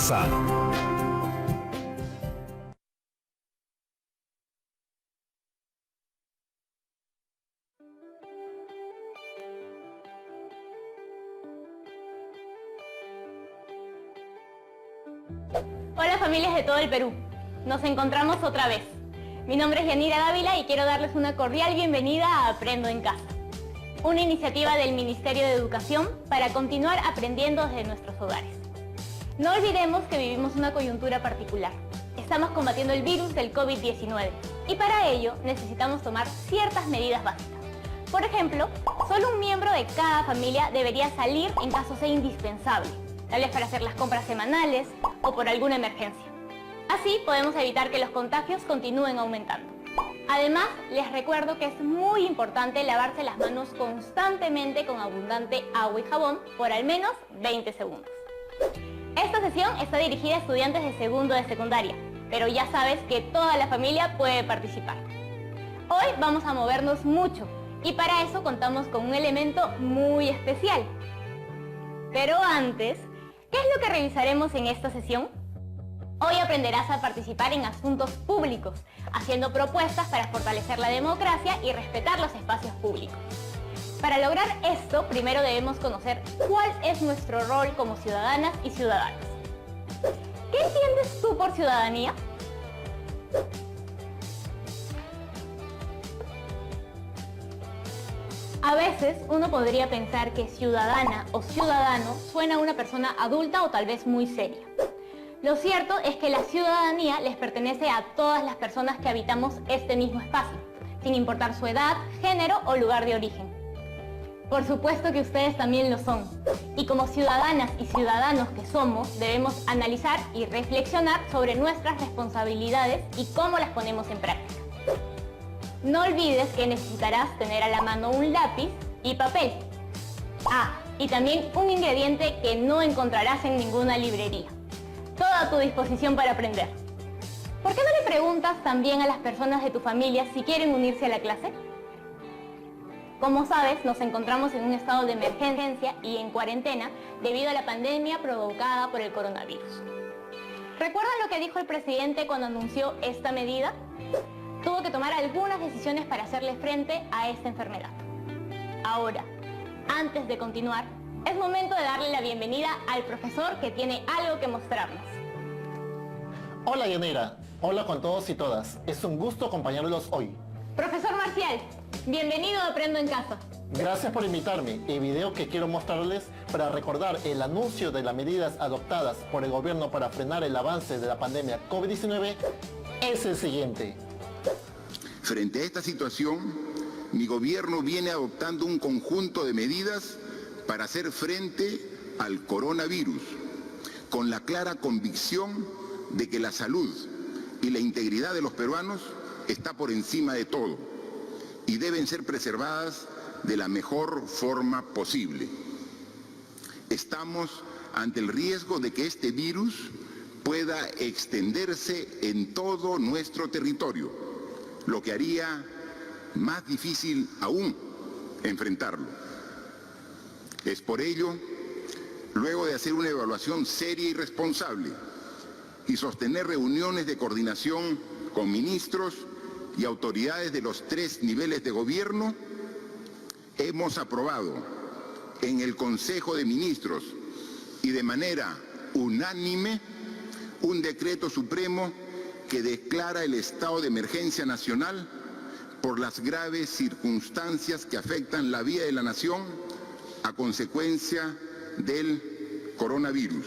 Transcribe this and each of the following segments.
casa. Hola familias de todo el Perú, nos encontramos otra vez. Mi nombre es Yanira Dávila y quiero darles una cordial bienvenida a Aprendo en Casa, una iniciativa del Ministerio de Educación para continuar aprendiendo desde nuestros hogares. No olvidemos que vivimos una coyuntura particular. Estamos combatiendo el virus del COVID-19 y para ello necesitamos tomar ciertas medidas básicas. Por ejemplo, solo un miembro de cada familia debería salir en caso sea indispensable, tal vez para hacer las compras semanales o por alguna emergencia. Así podemos evitar que los contagios continúen aumentando. Además, les recuerdo que es muy importante lavarse las manos constantemente con abundante agua y jabón por al menos 20 segundos. Esta sesión está dirigida a estudiantes de segundo de secundaria, pero ya sabes que toda la familia puede participar. Hoy vamos a movernos mucho y para eso contamos con un elemento muy especial. Pero antes, ¿qué es lo que revisaremos en esta sesión? Hoy aprenderás a participar en asuntos públicos, haciendo propuestas para fortalecer la democracia y respetar los espacios públicos. Para lograr esto, primero debemos conocer cuál es nuestro rol como ciudadanas y ciudadanos. ¿Qué entiendes tú por ciudadanía? A veces uno podría pensar que ciudadana o ciudadano suena a una persona adulta o tal vez muy seria. Lo cierto es que la ciudadanía les pertenece a todas las personas que habitamos este mismo espacio, sin importar su edad, género o lugar de origen. Por supuesto que ustedes también lo son, y como ciudadanas y ciudadanos que somos, debemos analizar y reflexionar sobre nuestras responsabilidades y cómo las ponemos en práctica. No olvides que necesitarás tener a la mano un lápiz y papel. Ah, y también un ingrediente que no encontrarás en ninguna librería. Todo a tu disposición para aprender. ¿Por qué no le preguntas también a las personas de tu familia si quieren unirse a la clase? Como sabes, nos encontramos en un estado de emergencia y en cuarentena debido a la pandemia provocada por el coronavirus. ¿Recuerdan lo que dijo el presidente cuando anunció esta medida? Tuvo que tomar algunas decisiones para hacerle frente a esta enfermedad. Ahora, antes de continuar, es momento de darle la bienvenida al profesor que tiene algo que mostrarnos. Hola Yanira, hola con todos y todas. Es un gusto acompañarlos hoy. Profesor Marcial, bienvenido a Aprendo en Casa. Gracias por invitarme. El video que quiero mostrarles para recordar el anuncio de las medidas adoptadas por el gobierno para frenar el avance de la pandemia COVID-19 es el siguiente. Frente a esta situación, mi gobierno viene adoptando un conjunto de medidas para hacer frente al coronavirus, con la clara convicción de que la salud y la integridad de los peruanos está por encima de todo y deben ser preservadas de la mejor forma posible. Estamos ante el riesgo de que este virus pueda extenderse en todo nuestro territorio, lo que haría más difícil aún enfrentarlo. Es por ello, luego de hacer una evaluación seria y responsable y sostener reuniones de coordinación con ministros y autoridades de los 3 niveles de gobierno, hemos aprobado en el Consejo de Ministros y de manera unánime un decreto supremo que declara el estado de emergencia nacional por las graves circunstancias que afectan la vida de la nación a consecuencia del coronavirus.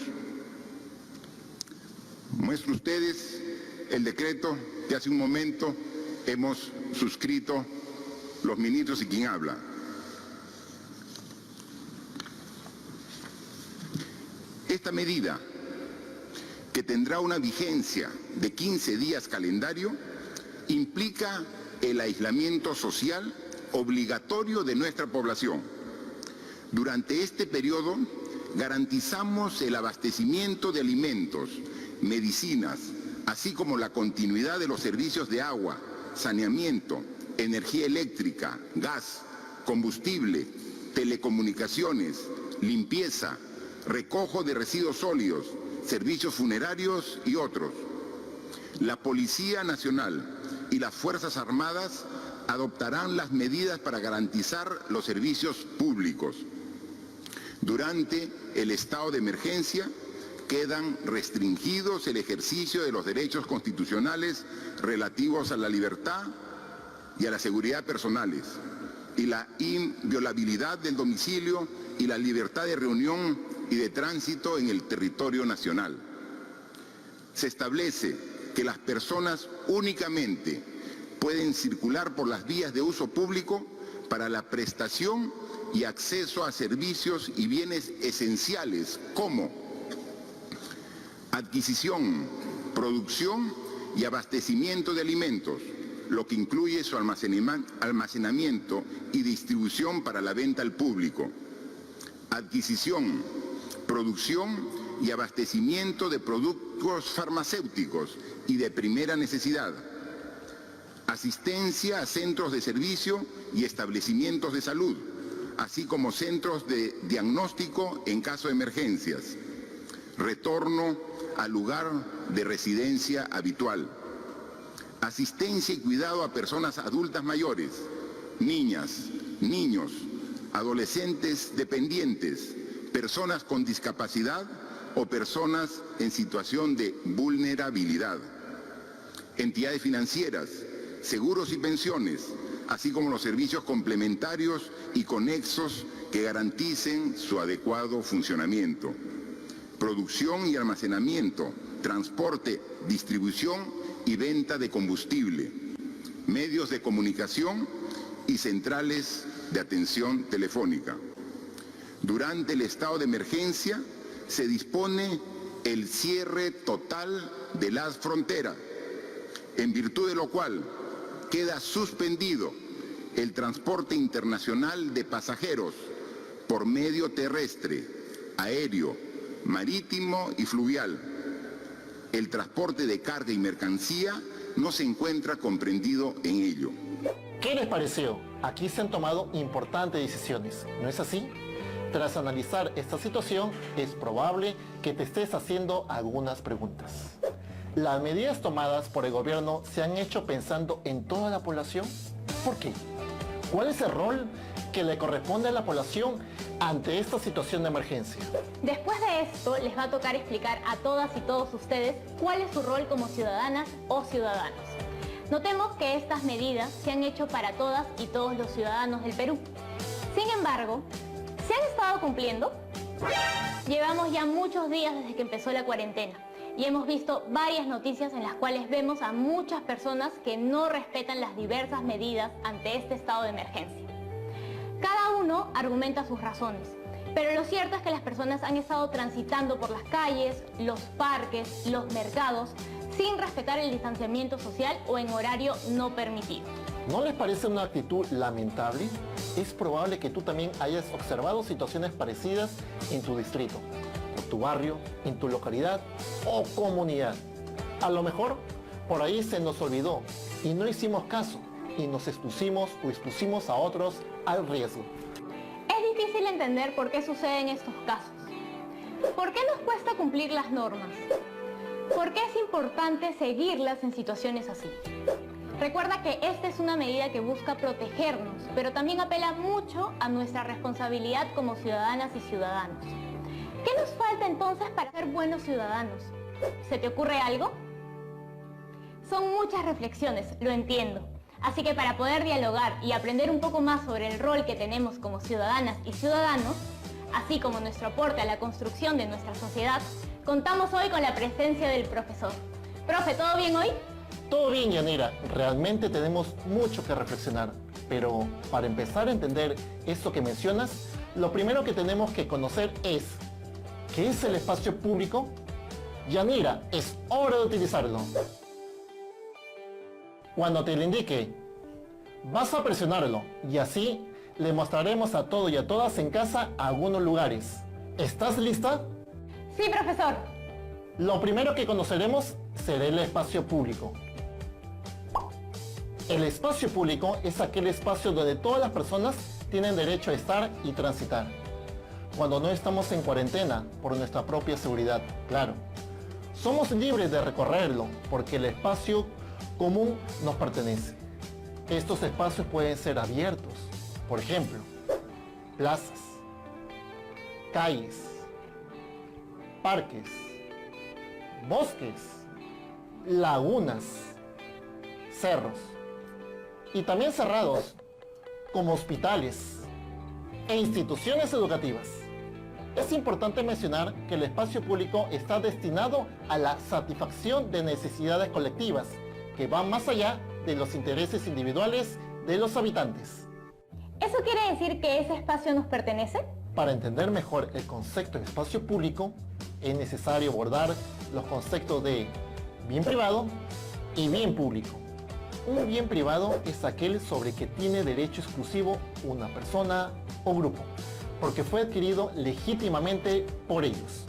Muestro a ustedes el decreto que hace un momento hemos suscrito los ministros y quien habla. Esta medida, que tendrá una vigencia de 15 días calendario, implica el aislamiento social obligatorio de nuestra población. Durante este periodo garantizamos el abastecimiento de alimentos, medicinas, así como la continuidad de los servicios de agua, saneamiento, energía eléctrica, gas, combustible, telecomunicaciones, limpieza, recojo de residuos sólidos, servicios funerarios y otros. La Policía Nacional y las Fuerzas Armadas adoptarán las medidas para garantizar los servicios públicos. Durante el estado de emergencia quedan restringidos el ejercicio de los derechos constitucionales relativos a la libertad y a la seguridad personales, y la inviolabilidad del domicilio y la libertad de reunión y de tránsito en el territorio nacional. Se establece que las personas únicamente pueden circular por las vías de uso público para la prestación y acceso a servicios y bienes esenciales como adquisición, producción y abastecimiento de alimentos, lo que incluye su almacenamiento y distribución para la venta al público, adquisición, producción y abastecimiento de productos farmacéuticos y de primera necesidad, asistencia a centros de servicio y establecimientos de salud, así como centros de diagnóstico en caso de emergencias, retorno al lugar de residencia habitual, asistencia y cuidado a personas adultas mayores, niñas, niños, adolescentes dependientes, personas con discapacidad o personas en situación de vulnerabilidad, entidades financieras, seguros y pensiones, así como los servicios complementarios y conexos que garanticen su adecuado funcionamiento, producción y almacenamiento, transporte, distribución y venta de combustible, medios de comunicación y centrales de atención telefónica. Durante el estado de emergencia se dispone el cierre total de las fronteras, en virtud de lo cual queda suspendido el transporte internacional de pasajeros por medio terrestre, aéreo, marítimo y fluvial. El transporte de carga y mercancía no se encuentra comprendido en ello. ¿Qué les pareció? Aquí se han tomado importantes decisiones, ¿no es así? Tras analizar esta situación, es probable que te estés haciendo algunas preguntas. ¿Las medidas tomadas por el gobierno se han hecho pensando en toda la población? ¿Por qué? ¿Cuál es el rol que le corresponde a la población ante esta situación de emergencia? Después de esto, les va a tocar explicar a todas y todos ustedes cuál es su rol como ciudadanas o ciudadanos. Notemos que estas medidas se han hecho para todas y todos los ciudadanos del Perú. Sin embargo, ¿se han estado cumpliendo? Llevamos ya muchos días desde que empezó la cuarentena y hemos visto varias noticias en las cuales vemos a muchas personas que no respetan las diversas medidas ante este estado de emergencia. Cada uno argumenta sus razones, pero lo cierto es que las personas han estado transitando por las calles, los parques, los mercados, sin respetar el distanciamiento social o en horario no permitido. ¿No les parece una actitud lamentable? Es probable que tú también hayas observado situaciones parecidas en tu distrito, por tu barrio, en tu localidad o comunidad. A lo mejor por ahí se nos olvidó y no hicimos caso y nos expusimos o expusimos a otros al riesgo. Es difícil entender por qué suceden estos casos. ¿Por qué nos cuesta cumplir las normas? ¿Por qué es importante seguirlas en situaciones así? Recuerda que esta es una medida que busca protegernos, pero también apela mucho a nuestra responsabilidad como ciudadanas y ciudadanos. ¿Qué nos falta entonces para ser buenos ciudadanos? ¿Se te ocurre algo? Son muchas reflexiones, lo entiendo. Así que para poder dialogar y aprender un poco más sobre el rol que tenemos como ciudadanas y ciudadanos, así como nuestro aporte a la construcción de nuestra sociedad, contamos hoy con la presencia del profesor. Profe, ¿todo bien hoy? Todo bien, Yanira. Realmente tenemos mucho que reflexionar. Pero para empezar a entender esto que mencionas, lo primero que tenemos que conocer es ¿qué es el espacio público? Yanira, es hora de utilizarlo. Cuando te lo indique, vas a presionarlo y así le mostraremos a todos y a todas en casa algunos lugares. ¿Estás lista? Sí, profesor. Lo primero que conoceremos será el espacio público. El espacio público es aquel espacio donde todas las personas tienen derecho a estar y transitar. Cuando no estamos en cuarentena, por nuestra propia seguridad, claro. Somos libres de recorrerlo porque el espacio común nos pertenece. Estos espacios pueden ser abiertos, por ejemplo, plazas, calles, parques, bosques, lagunas, cerros, y también cerrados, como hospitales e instituciones educativas. Es importante mencionar que el espacio público está destinado a la satisfacción de necesidades colectivas que van más allá de los intereses individuales de los habitantes. ¿Eso quiere decir que ese espacio nos pertenece? Para entender mejor el concepto de espacio público, es necesario abordar los conceptos de bien privado y bien público. Un bien privado es aquel sobre que tiene derecho exclusivo una persona o grupo, porque fue adquirido legítimamente por ellos.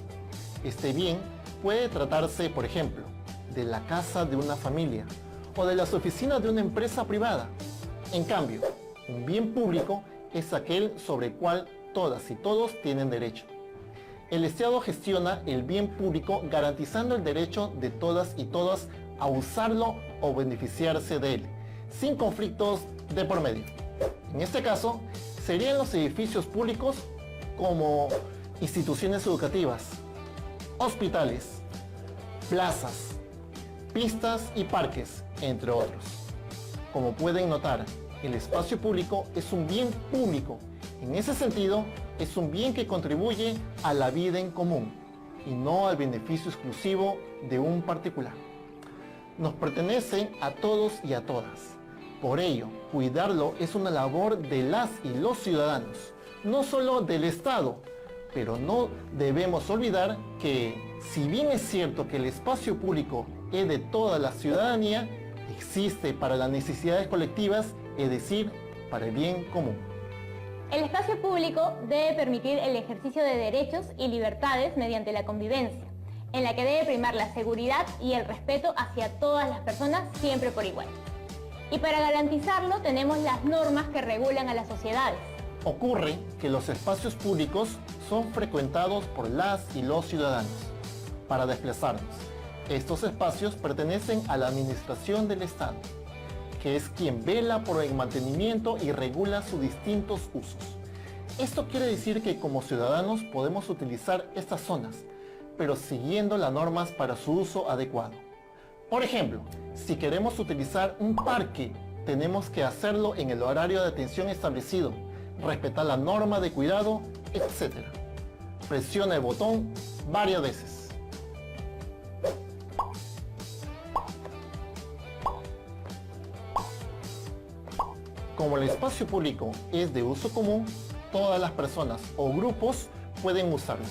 Este bien puede tratarse, por ejemplo, de la casa de una familia o de las oficinas de una empresa privada. En cambio, un bien público es aquel sobre el cual todas y todos tienen derecho. El Estado gestiona el bien público garantizando el derecho de todas y todos a usarlo o beneficiarse de él, sin conflictos de por medio. En este caso, serían los edificios públicos como instituciones educativas, hospitales, plazas, pistas y parques, entre otros. Como pueden notar, el espacio público es un bien público. En ese sentido, es un bien que contribuye a la vida en común y no al beneficio exclusivo de un particular. Nos pertenece a todos y a todas. Por ello, cuidarlo es una labor de las y los ciudadanos, no solo del Estado, pero no debemos olvidar que, si bien es cierto que el espacio público es de toda la ciudadanía, existe para las necesidades colectivas, es decir, para el bien común. El espacio público debe permitir el ejercicio de derechos y libertades mediante la convivencia, en la que debe primar la seguridad y el respeto hacia todas las personas siempre por igual. Y para garantizarlo tenemos las normas que regulan a las sociedades. Ocurre que los espacios públicos son frecuentados por las y los ciudadanos para desplazarnos. Estos espacios pertenecen a la administración del Estado, que es quien vela por el mantenimiento y regula sus distintos usos. Esto quiere decir que como ciudadanos podemos utilizar estas zonas, pero siguiendo las normas para su uso adecuado. Por ejemplo, si queremos utilizar un parque, tenemos que hacerlo en el horario de atención establecido, respetar la norma de cuidado, etc. Presiona el botón varias veces. Como el espacio público es de uso común, todas las personas o grupos pueden usarlo.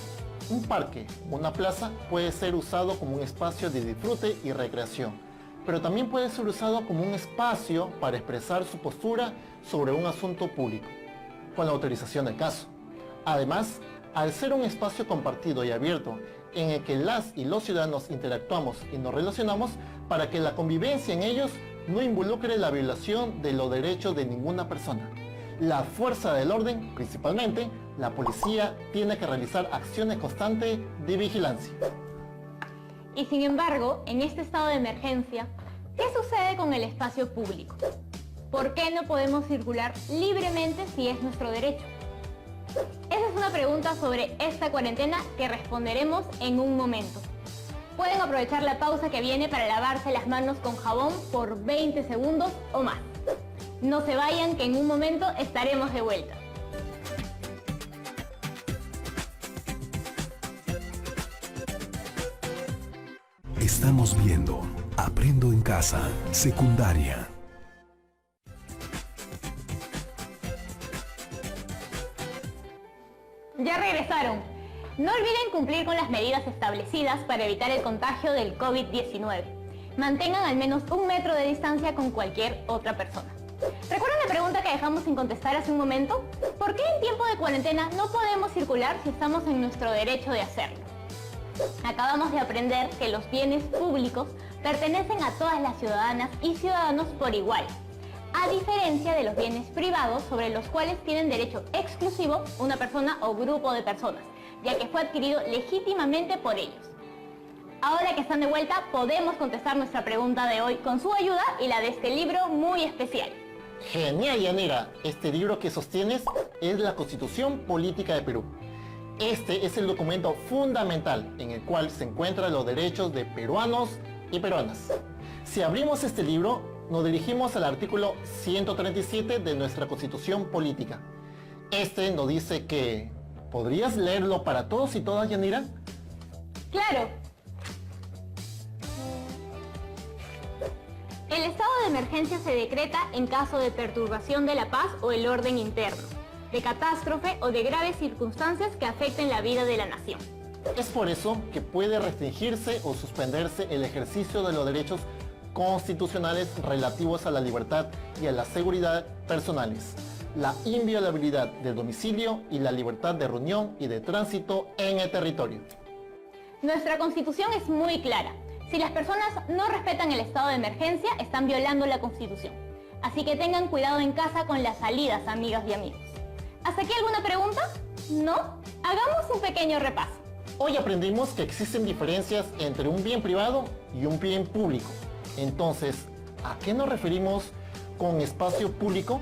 Un parque o una plaza puede ser usado como un espacio de disfrute y recreación, pero también puede ser usado como un espacio para expresar su postura sobre un asunto público, con la autorización del caso. Además, al ser un espacio compartido y abierto en el que las y los ciudadanos interactuamos y nos relacionamos, para que la convivencia en ellos no involucre la violación de los derechos de ninguna persona. La fuerza del orden, principalmente la policía, tiene que realizar acciones constantes de vigilancia. Y sin embargo, en este estado de emergencia, ¿qué sucede con el espacio público? ¿Por qué no podemos circular libremente si es nuestro derecho? Esa es una pregunta sobre esta cuarentena que responderemos en un momento. Pueden aprovechar la pausa que viene para lavarse las manos con jabón por 20 segundos o más. No se vayan, que en un momento estaremos de vuelta. Estamos viendo Aprendo en Casa, secundaria. Ya regresaron. No olviden cumplir con las medidas establecidas para evitar el contagio del COVID-19. Mantengan al menos 1 metro de distancia con cualquier otra persona. ¿Recuerdan la pregunta que dejamos sin contestar hace un momento? ¿Por qué en tiempo de cuarentena no podemos circular si estamos en nuestro derecho de hacerlo? Acabamos de aprender que los bienes públicos pertenecen a todas las ciudadanas y ciudadanos por igual, a diferencia de los bienes privados sobre los cuales tienen derecho exclusivo una persona o grupo de personas, ya que fue adquirido legítimamente por ellos. Ahora que están de vuelta, podemos contestar nuestra pregunta de hoy con su ayuda y la de este libro muy especial. Genial, Yanira. Este libro que sostienes es la Constitución Política de Perú. Este es el documento fundamental en el cual se encuentran los derechos de peruanos y peruanas. Si abrimos este libro, nos dirigimos al artículo 137 de nuestra Constitución Política. Este nos dice que... ¿Podrías leerlo para todos y todas, Yanira? ¡Claro! El estado de emergencia se decreta en caso de perturbación de la paz o el orden interno, de catástrofe o de graves circunstancias que afecten la vida de la nación. Es por eso que puede restringirse o suspenderse el ejercicio de los derechos constitucionales relativos a la libertad y a la seguridad personales, la inviolabilidad del domicilio y la libertad de reunión y de tránsito en el territorio. Nuestra Constitución es muy clara. Si las personas no respetan el estado de emergencia, están violando la Constitución. Así que tengan cuidado en casa con las salidas, amigas y amigos. ¿Hasta aquí alguna pregunta? ¿No? Hagamos un pequeño repaso. Hoy aprendimos que existen diferencias entre un bien privado y un bien público. Entonces, ¿a qué nos referimos con espacio público?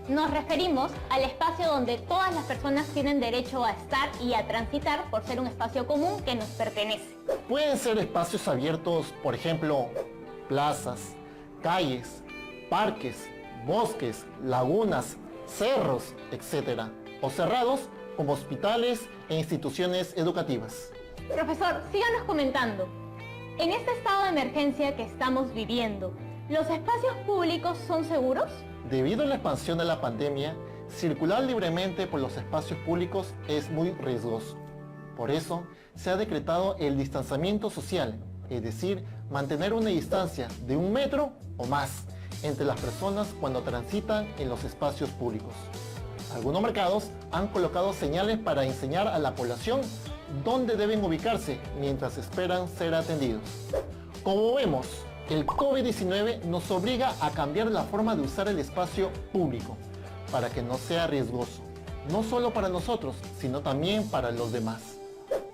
Nos referimos al espacio donde todas las personas tienen derecho a estar y a transitar por ser un espacio común que nos pertenece. Pueden ser espacios abiertos, por ejemplo, plazas, calles, parques, bosques, lagunas, cerros, etc. O cerrados como hospitales e instituciones educativas. Profesor, síganos comentando. En este estado de emergencia que estamos viviendo, ¿los espacios públicos son seguros? Debido a la expansión de la pandemia, circular libremente por los espacios públicos es muy riesgoso. Por eso, se ha decretado el distanciamiento social, es decir, mantener una distancia de 1 metro o más entre las personas cuando transitan en los espacios públicos. Algunos mercados han colocado señales para enseñar a la población dónde deben ubicarse mientras esperan ser atendidos. Como vemos, el COVID-19 nos obliga a cambiar la forma de usar el espacio público para que no sea riesgoso, no solo para nosotros, sino también para los demás.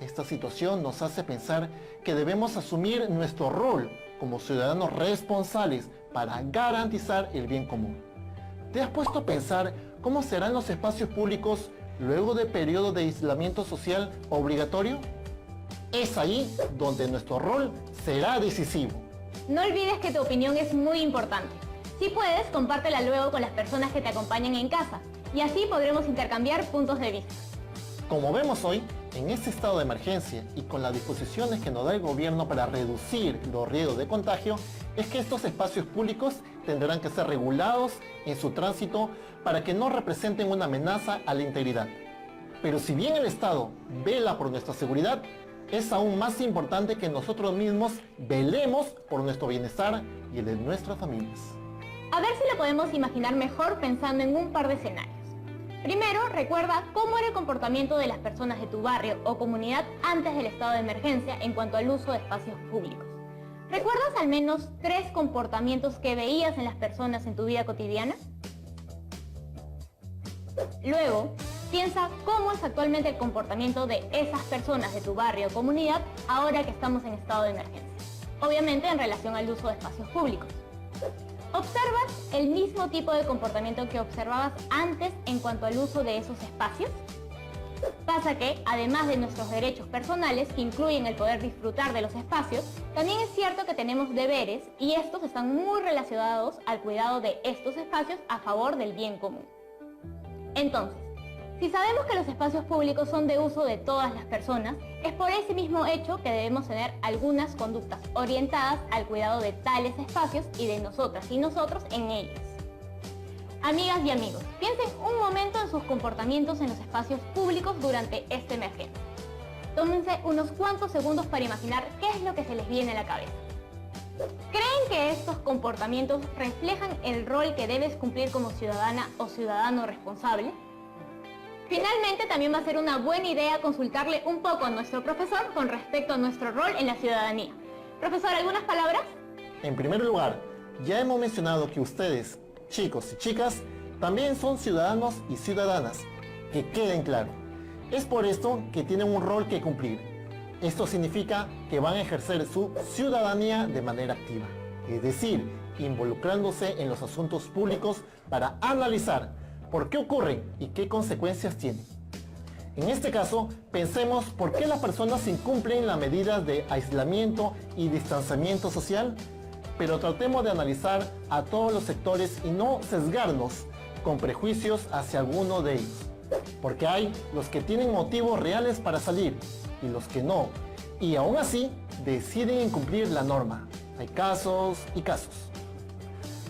Esta situación nos hace pensar que debemos asumir nuestro rol como ciudadanos responsables para garantizar el bien común. ¿Te has puesto a pensar cómo serán los espacios públicos luego del periodo de aislamiento social obligatorio? Es ahí donde nuestro rol será decisivo. No olvides que tu opinión es muy importante. Si puedes, compártela luego con las personas que te acompañan en casa y así podremos intercambiar puntos de vista. Como vemos hoy, en este estado de emergencia y con las disposiciones que nos da el gobierno para reducir los riesgos de contagio, es que estos espacios públicos tendrán que ser regulados en su tránsito para que no representen una amenaza a la integridad. Pero si bien el Estado vela por nuestra seguridad, es aún más importante que nosotros mismos velemos por nuestro bienestar y el de nuestras familias. A ver si lo podemos imaginar mejor pensando en un par de escenarios. Primero, recuerda cómo era el comportamiento de las personas de tu barrio o comunidad antes del estado de emergencia en cuanto al uso de espacios públicos. ¿Recuerdas al menos 3 comportamientos que veías en las personas en tu vida cotidiana? Luego, piensa cómo es actualmente el comportamiento de esas personas de tu barrio o comunidad ahora que estamos en estado de emergencia. Obviamente en relación al uso de espacios públicos. ¿Observas el mismo tipo de comportamiento que observabas antes en cuanto al uso de esos espacios? Pasa que, además de nuestros derechos personales, que incluyen el poder disfrutar de los espacios, también es cierto que tenemos deberes y estos están muy relacionados al cuidado de estos espacios a favor del bien común. Entonces, si sabemos que los espacios públicos son de uso de todas las personas, es por ese mismo hecho que debemos tener algunas conductas orientadas al cuidado de tales espacios y de nosotras y nosotros en ellos. Amigas y amigos, piensen un momento en sus comportamientos en los espacios públicos durante esta emergencia. Tómense unos cuantos segundos para imaginar qué es lo que se les viene a la cabeza. ¿Creen que estos comportamientos reflejan el rol que debes cumplir como ciudadana o ciudadano responsable? Finalmente, también va a ser una buena idea consultarle un poco a nuestro profesor con respecto a nuestro rol en la ciudadanía. Profesor, ¿algunas palabras? En primer lugar, ya hemos mencionado que ustedes, chicos y chicas, también son ciudadanos y ciudadanas. Que queden claro. Es por esto que tienen un rol que cumplir. Esto significa que van a ejercer su ciudadanía de manera activa, es decir, involucrándose en los asuntos públicos para analizar por qué ocurren y qué consecuencias tienen. En este caso, pensemos por qué las personas incumplen las medidas de aislamiento y distanciamiento social, pero tratemos de analizar a todos los sectores y no sesgarnos con prejuicios hacia alguno de ellos, porque hay los que tienen motivos reales para salir y los que no, y aún así deciden incumplir la norma. Hay casos y casos.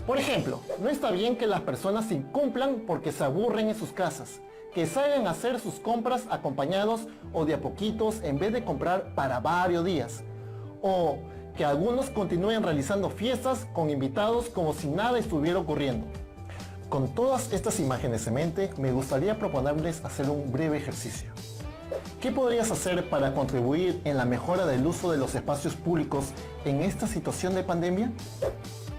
Por ejemplo, no está bien que las personas incumplan porque se aburren en sus casas, que salgan a hacer sus compras acompañados o de a poquitos en vez de comprar para varios días, o que algunos continúen realizando fiestas con invitados como si nada estuviera ocurriendo. Con todas estas imágenes en mente, me gustaría proponerles hacer un breve ejercicio. ¿Qué podrías hacer para contribuir en la mejora del uso de los espacios públicos en esta situación de pandemia?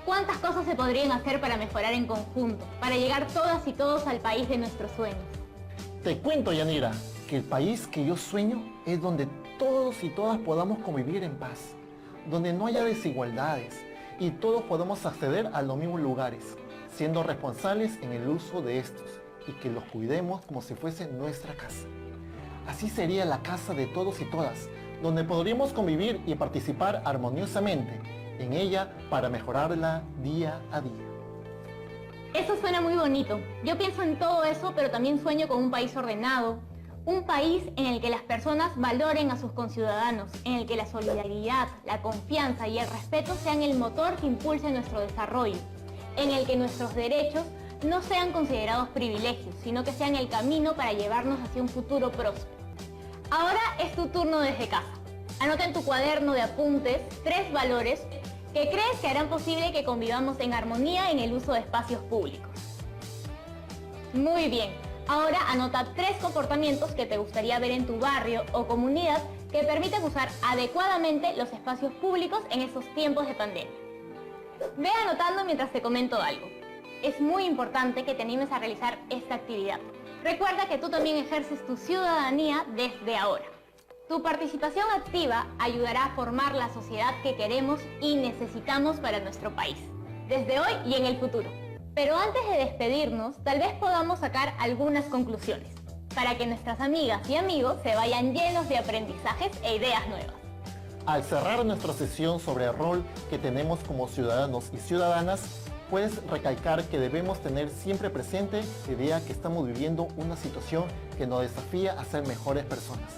¿Cuántas cosas se podrían hacer para mejorar en conjunto, para llegar todas y todos al país de nuestros sueños? Te cuento, Yanira, que el país que yo sueño es donde todos y todas podamos convivir en paz, donde no haya desigualdades y todos podamos acceder a los mismos lugares, siendo responsables en el uso de estos y que los cuidemos como si fuese nuestra casa. Así sería la casa de todos y todas, donde podríamos convivir y participar armoniosamente en ella para mejorarla día a día. Eso suena muy bonito. Yo pienso en todo eso, pero también sueño con un país ordenado, un país en el que las personas valoren a sus conciudadanos, en el que la solidaridad, la confianza y el respeto sean el motor que impulse nuestro desarrollo, en el que nuestros derechos no sean considerados privilegios, sino que sean el camino para llevarnos hacia un futuro próspero. Ahora es tu turno desde casa. Anota en tu cuaderno de apuntes 3 valores que crees que harán posible que convivamos en armonía en el uso de espacios públicos. Muy bien, ahora anota 3 comportamientos que te gustaría ver en tu barrio o comunidad que permitan usar adecuadamente los espacios públicos en estos tiempos de pandemia. Ve anotando mientras te comento algo. Es muy importante que te animes a realizar esta actividad. Recuerda que tú también ejerces tu ciudadanía desde ahora. Tu participación activa ayudará a formar la sociedad que queremos y necesitamos para nuestro país, desde hoy y en el futuro. Pero antes de despedirnos, tal vez podamos sacar algunas conclusiones, para que nuestras amigas y amigos se vayan llenos de aprendizajes e ideas nuevas. Al cerrar nuestra sesión sobre el rol que tenemos como ciudadanos y ciudadanas, puedes recalcar que debemos tener siempre presente la idea que estamos viviendo una situación que nos desafía a ser mejores personas.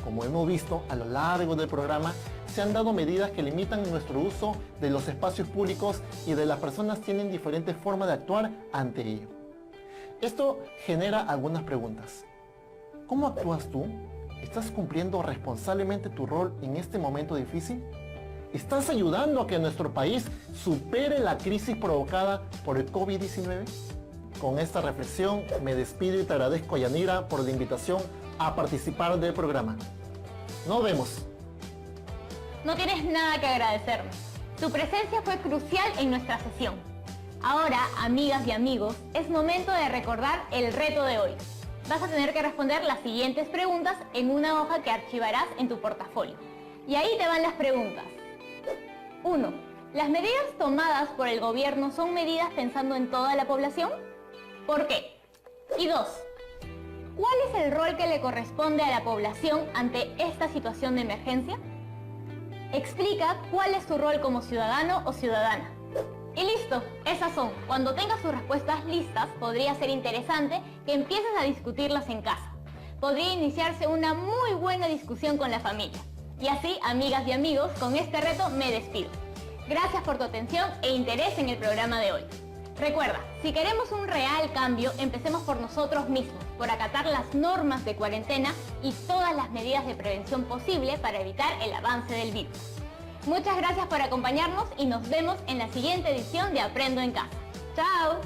Como hemos visto a lo largo del programa, se han dado medidas que limitan nuestro uso de los espacios públicos y de las personas tienen diferentes formas de actuar ante ello. Esto genera algunas preguntas. ¿Cómo actúas tú? ¿Estás cumpliendo responsablemente tu rol en este momento difícil? ¿Estás ayudando a que nuestro país supere la crisis provocada por el COVID-19? Con esta reflexión me despido y te agradezco, Yanira, por la invitación a participar del programa. Nos vemos. No tienes nada que agradecerme. Tu presencia fue crucial en nuestra sesión. Ahora, amigas y amigos, es momento de recordar el reto de hoy. Vas a tener que responder las siguientes preguntas en una hoja que archivarás en tu portafolio. Y ahí te van las preguntas. 1. ¿Las medidas tomadas por el gobierno son medidas pensando en toda la población? ¿Por qué? Y 2. ¿Cuál es el rol que le corresponde a la población ante esta situación de emergencia? Explica cuál es tu rol como ciudadano o ciudadana. Y listo, esas son. Cuando tengas tus respuestas listas, podría ser interesante que empieces a discutirlas en casa. Podría iniciarse una muy buena discusión con la familia. Y así, amigas y amigos, con este reto me despido. Gracias por tu atención e interés en el programa de hoy. Recuerda, si queremos un real cambio, empecemos por nosotros mismos, por acatar las normas de cuarentena y todas las medidas de prevención posible para evitar el avance del virus. Muchas gracias por acompañarnos y nos vemos en la siguiente edición de Aprendo en Casa. ¡Chao!